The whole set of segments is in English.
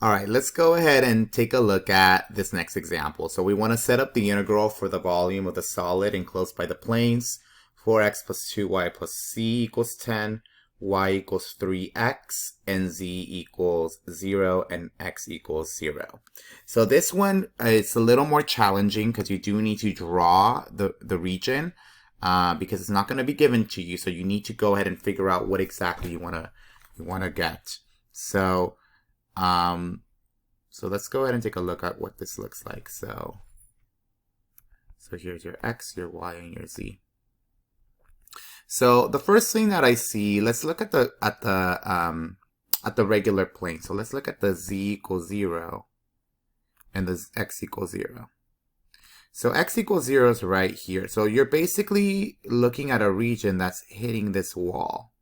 All right, let's go ahead and take a look at this next example. So we want to set up the integral for the volume of the solid enclosed by the planes. 4x plus 2y plus c equals 10, y equals 3x, and z equals 0, and x equals 0. So this one is a little more challenging because you do need to draw the region because it's not going to be given to you. So you need to go ahead and figure out what exactly you want to get. So let's go ahead and take a look at what this looks like. So here's your x, your y, and your z. So the first thing that I see, let's look at the regular plane. So let's look at the z equals 0 and the x equals 0. So x equals 0 is right here. So you're basically looking at a region that's hitting this wall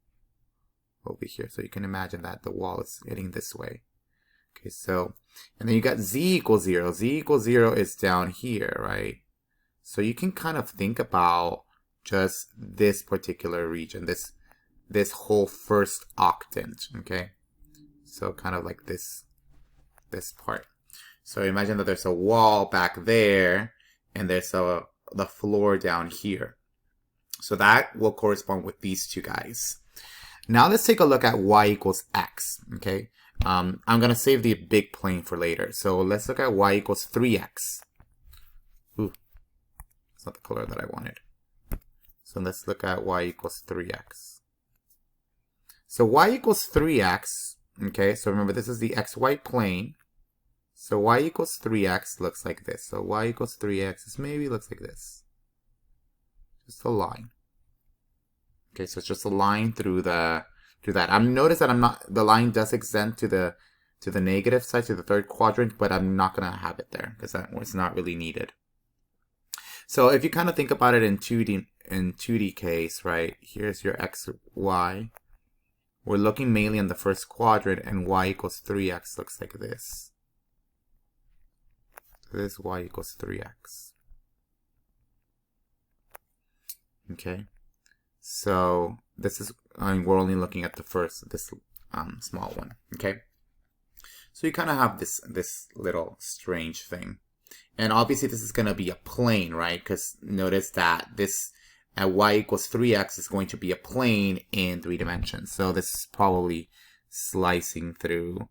over here. So you can imagine that the wall is hitting this way. Okay, so, and then you got z equals 0. Z equals 0 is down here, right? So you can kind of think about just this particular region, this whole first octant, okay? So kind of like this part. So imagine that there's a wall back there, and there's the floor down here. So that will correspond with these two guys. Now let's take a look at y equals x, okay? I'm going to save the big plane for later. So let's look at y equals 3x. Ooh, it's not the color that I wanted. So let's look at y equals 3x. So y equals 3x, okay? So remember, this is the xy plane. So y equals 3x looks like this. So y equals 3x is maybe looks like this. Just a line. Okay, so it's just a line through that. Notice that the line does extend to the negative side, to the third quadrant, but I'm not gonna have it there because it's not really needed. So if you kind of think about it in 2D case, right? Here's your x, y. We're looking mainly in the first quadrant, and y equals 3x looks like this. So this y equals 3x. Okay. So this is, we're only looking at this small one, okay? So you kind of have this little strange thing. And obviously this is going to be a plane, right? Because notice that this at y equals 3x is going to be a plane in 3 dimensions. So this is probably slicing through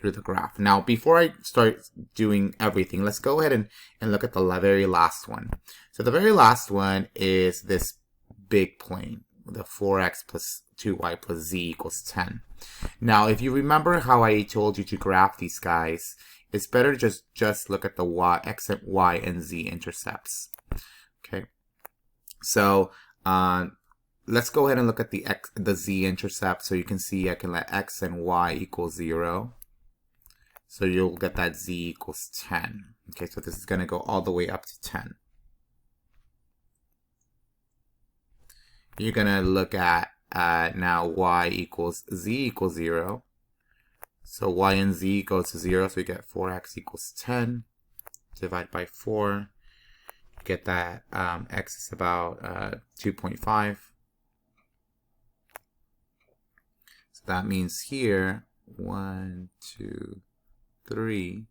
the graph. Now, before I start doing everything, let's go ahead and look at the very last one. So the very last one is this big plane, the 4x plus 2y plus z equals 10. Now, if you remember how I told you to graph these guys, it's better to just look at the x and y and z intercepts. Okay, so let's go ahead and look at the z intercept. So you can see I can let x and y equal 0. So you'll get that z equals 10. Okay, so this is going to go all the way up to 10. You're going to look at now y equals z equals 0. So y and z goes to 0, so you get 4x equals 10. Divide by 4. You get that x is about 2.5. So that means here, 1, 2, 3.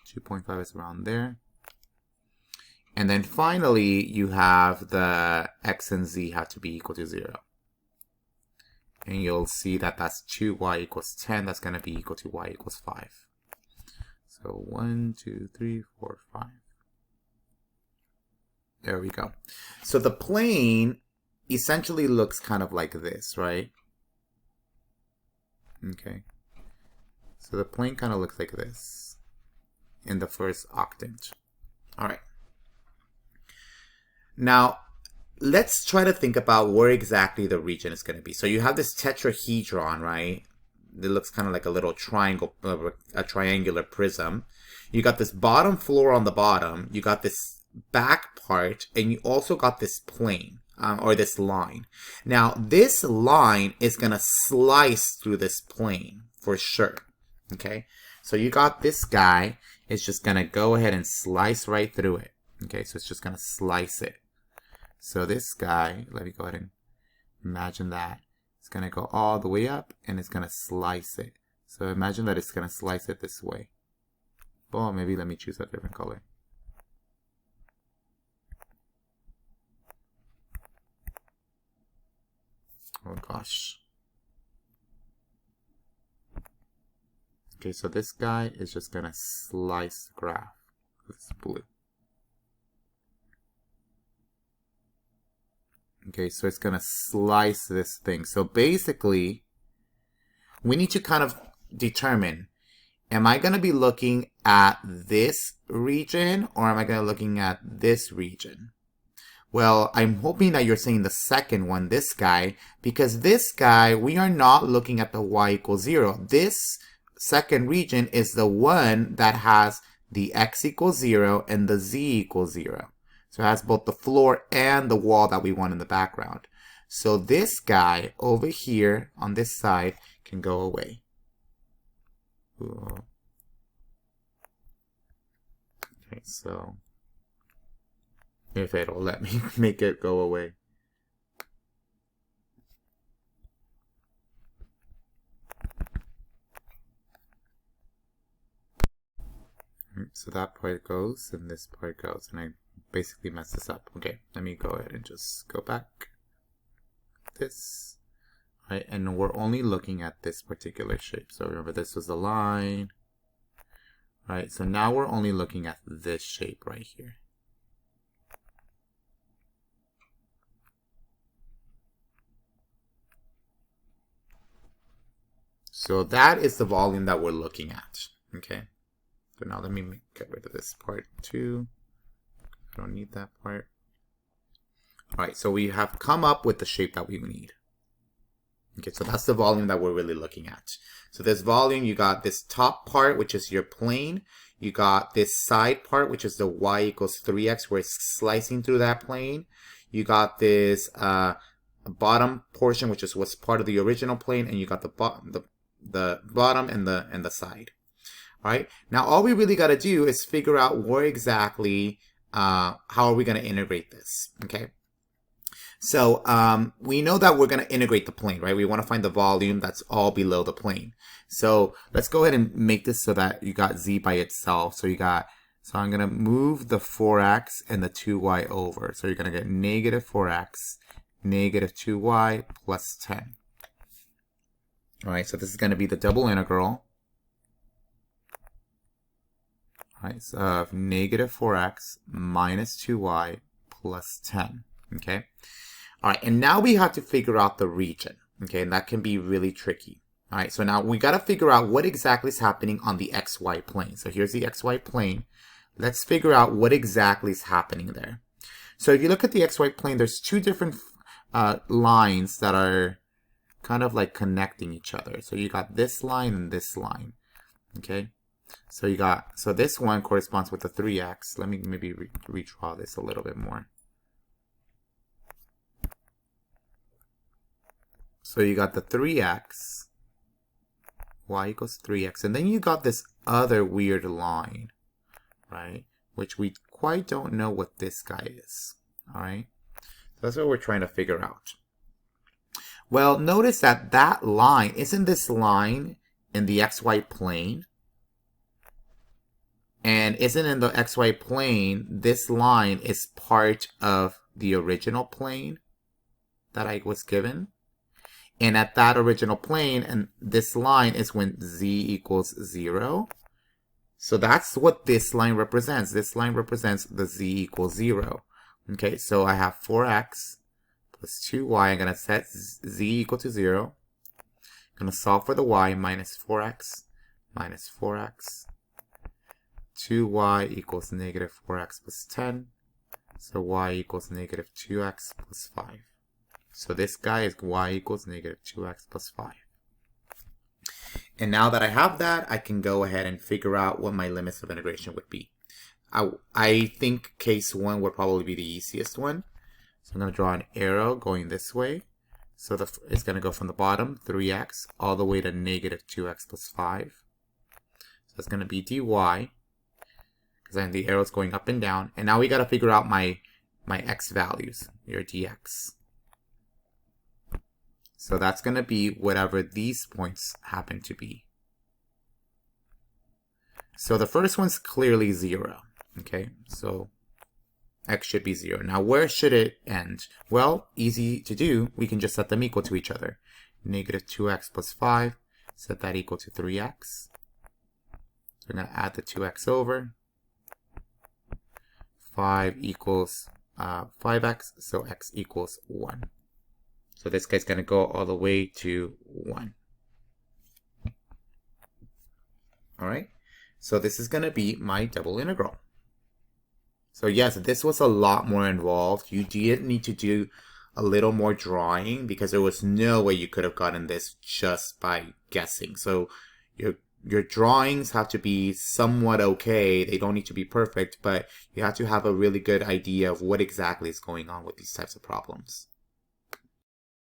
2.5 is around there. And then finally, you have the x and z have to be equal to 0. And you'll see that that's 2y equals 10. That's going to be equal to y equals 5. So 1, 2, 3, 4, 5. There we go. So the plane essentially looks kind of like this, right? Okay. So the plane kind of looks like this in the first octant. All right. Now, let's try to think about where exactly the region is going to be. So you have this tetrahedron, right? It looks kind of like a little triangle, a triangular prism. You got this bottom floor on the bottom. You got this back part, and you also got this plane, or this line. Now, this line is going to slice through this plane for sure. Okay? So you got this guy. It's just going to go ahead and slice right through it. Okay? So it's just going to slice it. So this guy, let me go ahead and imagine that. It's It's going to go all the way up and it's going to slice it. So imagine that it's going to slice it this way. Oh, maybe let me choose a different color. Oh gosh. Okay, so this guy is just going to slice the graph. It's blue. Okay, so it's going to slice this thing. So basically, we need to kind of determine, am I going to be looking at this region or am I going to be looking at this region? Well, I'm hoping that you're saying the second one, this guy, because this guy, we are not looking at the y equals 0. This second region is the one that has the x equals 0 and the z equals 0. So it has both the floor and the wall that we want in the background. So this guy over here on this side can go away. Ooh. Okay, so if it'll let me make it go away. So that part goes and this part goes, and I basically messed this up. Okay, let me go ahead and just go back. This, right, and we're only looking at this particular shape. So remember, this was the line, right? So now we're only looking at this shape right here. So that is the volume that we're looking at, okay? So now let me get rid of this part too. I don't need that part. All right, so we have come up with the shape that we need. Okay, so that's the volume that we're really looking at. So this volume, you got this top part, which is your plane. You got this side part, which is the y equals 3x, where it's slicing through that plane. You got this bottom portion, which is what's part of the original plane, and you got the bottom and the side. All right, now all we really got to do is figure out where exactly, how are we going to integrate this, okay? So we know that we're going to integrate the plane, right? We want to find the volume that's all below the plane. So let's go ahead and make this so that you got z by itself. So I'm going to move the 4x and the 2y over. So you're going to get negative 4x, negative 2y plus 10. All right, so this is going to be the double integral. All right, so negative 4x minus 2y plus 10, okay? All right, and now we have to figure out the region, okay? And that can be really tricky. All right, so now we got to figure out what exactly is happening on the xy plane. So here's the xy plane. Let's figure out what exactly is happening there. So if you look at the xy plane, there's two different lines that are kind of like connecting each other. So you got this line and this line, okay? So this one corresponds with the 3x. Let me maybe redraw this a little bit more. So you got the 3x, y equals 3x, and then you got this other weird line, right? Which we quite don't know what this guy is, all right? So that's what we're trying to figure out. Well, notice that that line, isn't this line in the xy plane? And isn't in the xy plane, this line is part of the original plane that I was given? And at that original plane, and this line is when z equals 0. So that's what this line represents. This line represents the z equals 0. Okay, so I have 4x plus 2y. I'm going to set z equal to 0. I'm going to solve for the y, minus 4x minus 4x. 2y equals negative 4x plus 10. So y equals negative 2x plus 5. So this guy is y equals negative 2x plus 5. And now that I have that, I can go ahead and figure out what my limits of integration would be. I think case 1 would probably be the easiest one. So I'm going to draw an arrow going this way. So it's going to go from the bottom, 3x, all the way to negative 2x plus 5. So it's going to be dy, because then the arrow's going up and down. And now we got to figure out my x values, your dx. So that's going to be whatever these points happen to be. So the first one's clearly 0. Okay, so x should be 0. Now where should it end? Well, easy to do. We can just set them equal to each other. Negative 2x plus 5, set that equal to 3x. So we're going to add the 2x over. 5 equals 5x, so x equals 1. So this guy's going to go all the way to 1. All right, so this is going to be my double integral. So yes, this was a lot more involved. You did need to do a little more drawing because there was no way you could have gotten this just by guessing. So your drawings have to be somewhat okay. They don't need to be perfect, but you have to have a really good idea of what exactly is going on with these types of problems.